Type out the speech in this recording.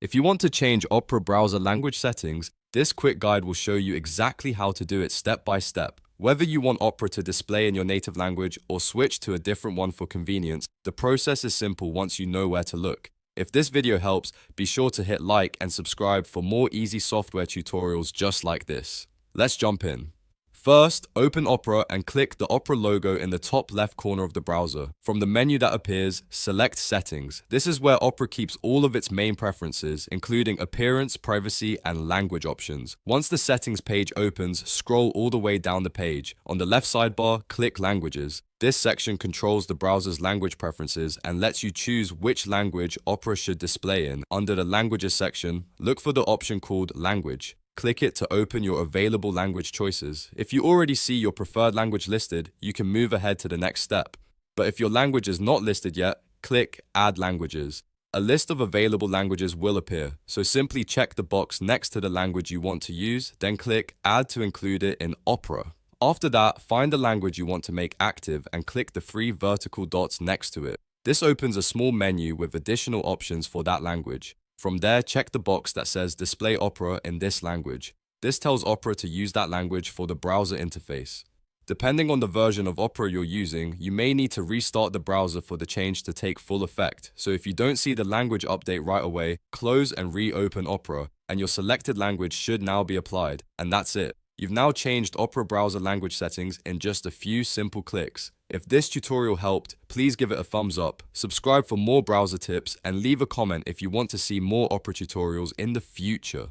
If you want to change Opera browser language settings, this quick guide will show you exactly how to do it step by step. Whether you want Opera to display in your native language or switch to a different one for convenience, the process is simple once you know where to look. If this video helps, be sure to hit like and subscribe for more easy software tutorials just like this. Let's jump in. First, open Opera and click the Opera logo in the top left corner of the browser. From the menu that appears, select Settings. This is where Opera keeps all of its main preferences, including appearance, privacy, and language options. Once the settings page opens, scroll all the way down the page. On the left sidebar, click Languages. This section controls the browser's language preferences and lets you choose which language Opera should display in. Under the Languages section, look for the option called Language. Click it to open your available language choices. If you already see your preferred language listed, you can move ahead to the next step. But if your language is not listed yet, click Add Languages. A list of available languages will appear, so simply check the box next to the language you want to use, then click Add to include it in Opera. After that, find the language you want to make active and click the three vertical dots next to it. This opens a small menu with additional options for that language. From there, check the box that says Display Opera in this language. This tells Opera to use that language for the browser interface. Depending on the version of Opera you're using, you may need to restart the browser for the change to take full effect. So if you don't see the language update right away, close and reopen Opera, and your selected language should now be applied. And that's it. You've now changed Opera browser language settings in just a few simple clicks. If this tutorial helped, please give it a thumbs up, subscribe for more browser tips, and leave a comment if you want to see more Opera tutorials in the future.